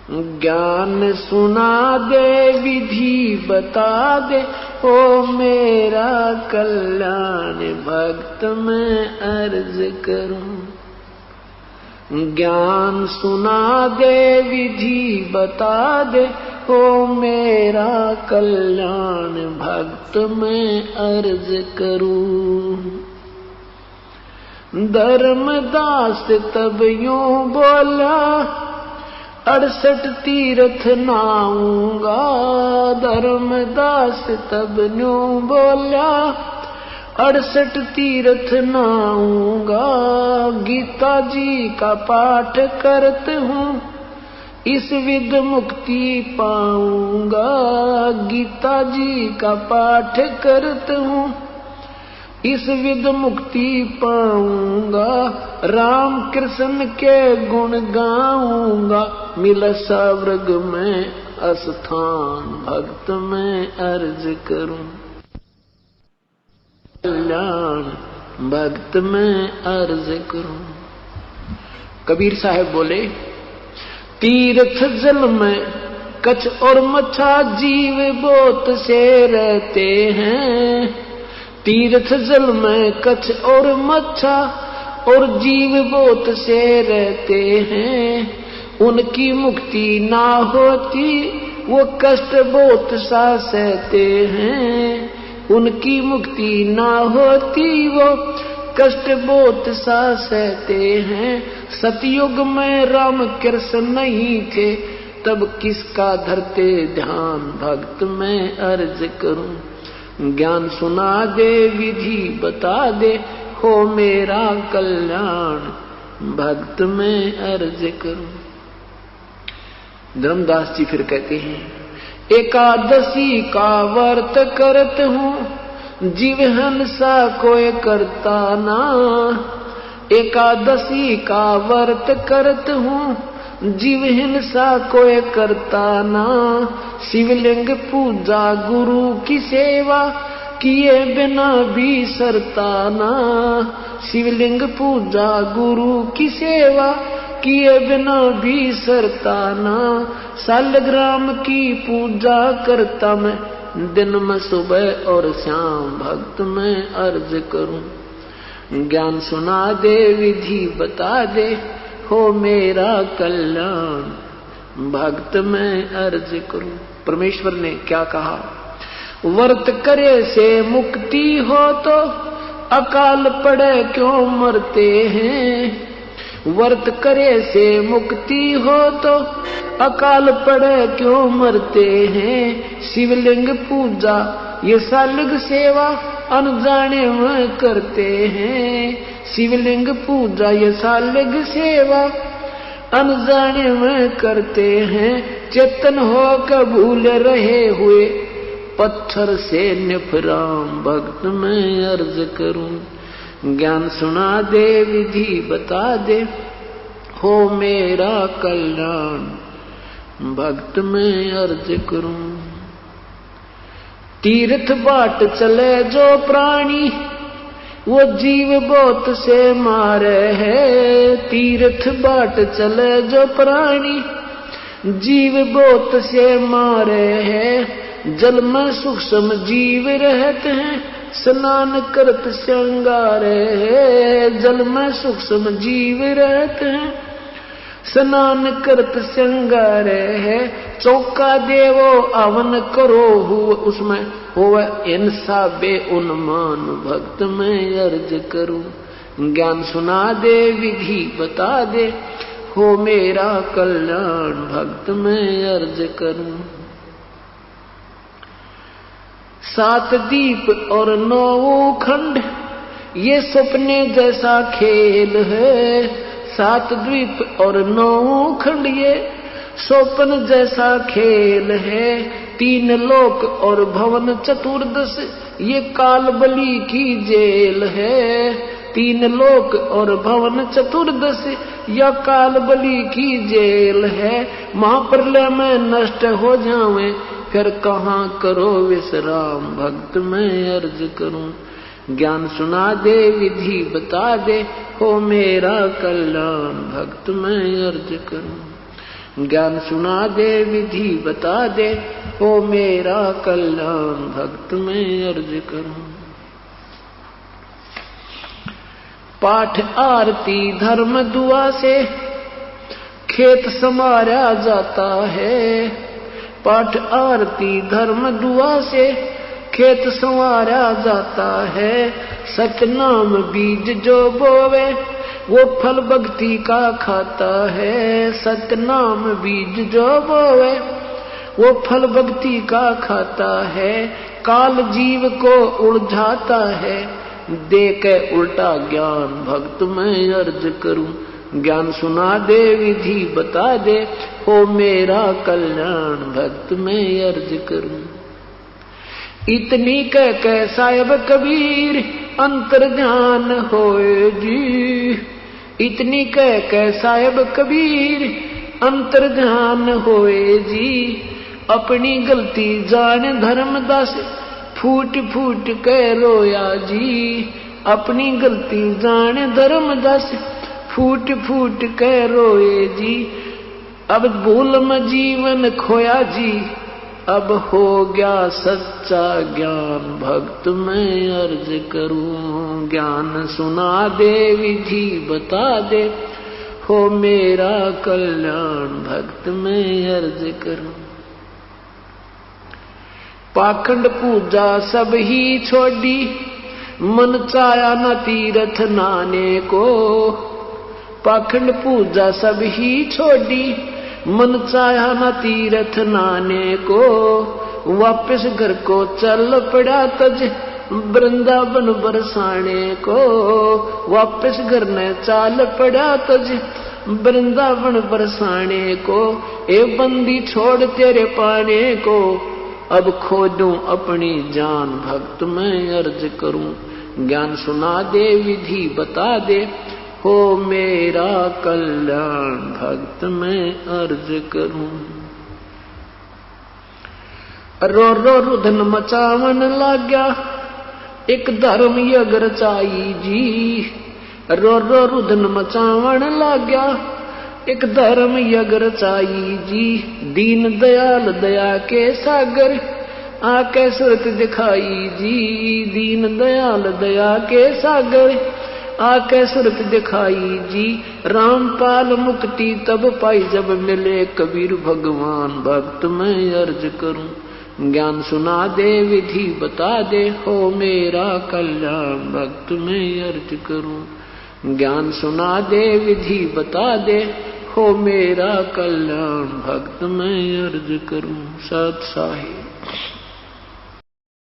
ज्ञान सुना दे विधि बता दे, ओ मेरा कल्याण भक्त मैं अर्ज करूं। ज्ञान सुना दे विधि बता दे, ओ मेरा कल्याण भक्त मैं अर्ज करूं। धर्मदास तब यूं बोला, 68 तीर्थ नाऊंगा। धर्मदास तब यूं बोला, 68 तीर्थ नाऊंगा। गीता जी का पाठ करते हूँ, इस विद मुक्ति पाऊंगा। गीता जी का पाठ करते हूँ, इस विद मुक्ति पाऊंगा। राम कृष्ण के गुण गाऊंगा, मिला स्वर्ग में स्थान भक्त में अर्ज करूं। कल्याण भक्त में अर्ज करूं। कबीर साहब बोले, तीर्थ जल में कछ और मच्छा जीव बोत से रहते हैं। तीर्थ जल में कछ और मच्छा और जीव बोत से रहते हैं। उनकी मुक्ति ना होती वो कष्ट बोत सा सहते हैं। उनकी मुक्ति ना होती वो कष्ट बोत सा सहते हैं। सतयुग में राम कृष्ण नहीं थे, तब किसका धरते ध्यान भक्त में अर्ज करूं। ज्ञान सुना दे विधि बता दे, हो मेरा कल्याण भक्त में अर्ज करूं। धर्मदास जी फिर कहते हैं, एकादशी का व्रत करत हूँ, जीव हंसा कोई करता ना। एकादशी का व्रत करत हूँ, जीव हिंसा कोई करता ना। शिवलिंग पूजा गुरु की सेवा किए बिना भी सरता ना। शिवलिंग पूजा गुरु की सेवा किए बिना भी सरता ना। सालग्राम की पूजा करता मैं, दिन में सुबह और शाम भक्त में अर्ज करूं। ज्ञान सुना दे विधि बता दे, हो मेरा कल्याण भक्त में अर्ज करूं। परमेश्वर ने क्या कहा, व्रत करे से मुक्ति हो तो अकाल पड़े क्यों मरते हैं। व्रत करे से मुक्ति हो तो अकाल पड़े क्यों मरते हैं। शिवलिंग पूजा ये सालग सेवा अनजाने में करते हैं। शिवलिंग पूजा ये सालग सेवा अनजाने में करते हैं। चेतन हो कर भूल रहे हुए पत्थर से निफराम भक्त में अर्ज करूं। ज्ञान सुना दे विधि बता दे, हो मेरा कल्याण भक्त में अर्ज करूं। तीर्थ बाट चले जो प्राणी, वो जीव बहुत से मारे है। तीर्थ बाट चले जो प्राणी, जीव बहुत से मारे है। जल में सूक्ष्म जीव रहते हैं, स्नान करत श्रृंगारे है। जल में सूक्ष्म जीव रहते हैं, स्नान करत श्रृंगारे है। चौका देवो अवन करो हुआ, उसमें होवे इंसा बे उन्मान भक्त में अर्ज करूं। ज्ञान सुना दे विधि बता दे, हो मेरा कल्याण भक्त में अर्ज करूं। 7 दीप और 9 खंड ये सपने जैसा खेल है। 7 द्वीप और 9 खंड ये स्वप्न जैसा खेल है। 3 लोक और भवन चतुर्दश ये काल बलि की जेल है। 3 लोक और भवन चतुर्दश या काल बलि की जेल है। महाप्रलय में नष्ट हो जावे, फिर कहाँ करो विश्राम भक्त में अर्ज करूं। ज्ञान सुना दे विधि बता दे, हो मेरा कल्याण भक्त में अर्ज करूं। ज्ञान सुना दे विधि बता दे, हो मेरा कल्याण भक्त में अर्ज करूं। पाठ आरती धर्म दुआ से खेत संवारा जाता है। पाठ आरती धर्म दुआ से खेत संवारा जाता है। सतनाम बीज जो बोवे वो फल भक्ति का खाता है। सतनाम बीज जो बोवे वो फल भक्ति का खाता है। काल जीव को उलझाता है, दे के उल्टा ज्ञान भक्त मैं अर्ज करूं। ज्ञान सुना दे विधि बता दे, हो मेरा कल्याण भक्त मैं अर्ज करूं। इतनी कह साहिब कबीर अंतर ध्यान होए जी। इतनी कह साहिब कबीर अंतर ध्यान होए जी। अपनी गलती जान धर्मदास फूट फूट के रोया जी। अपनी गलती जान धर्मदास फूट फूट के रोए जी। अब भूल में जीवन खोया जी, अब हो गया सच्चा ज्ञान भक्त मैं अर्ज करूं। ज्ञान सुना दे विधि बता दे, हो मेरा कल्याण भक्त मैं अर्ज करूं। पाखंड पूजा सब ही छोड़ी, मन चाया न तीर्थ नाने को। पाखंड पूजा सब ही छोड़ी, मन चाहा न तीर्थ नाने को। वापस घर को चल पड़ा तज वृंदावन बरसाने को। वापस घर ने चाल पड़ा तज वृंदावन बरसाने को। ए बंदी छोड़ तेरे पाने को, अब खोजूं अपनी जान भक्त मैं अर्ज करूं। ज्ञान सुना दे विधि बता दे, हो मेरा कल्याण भक्त मैं अर्ज करूं। रो रो रुधन मचावन लाग्या, एक धर्म यज्ञ रचाई जी। रो रो रुधन मचावन लाग्या, एक धर्म यज्ञ रचाई जी। दीन दयाल दया के सागर आके सूरत दिखाई जी। दीन दयाल दया के सागर आके सूरत दिखाई जी। रामपाल मुक्ति तब पाई जब मिले कबीर भगवान भक्त मैं अर्ज करूं। ज्ञान सुना दे विधि बता दे, हो मेरा कल्याण भक्त मैं अर्ज करूं। ज्ञान सुना दे विधि बता दे, हो मेरा कल्याण भक्त मैं अर्ज करूं। सत साहिब।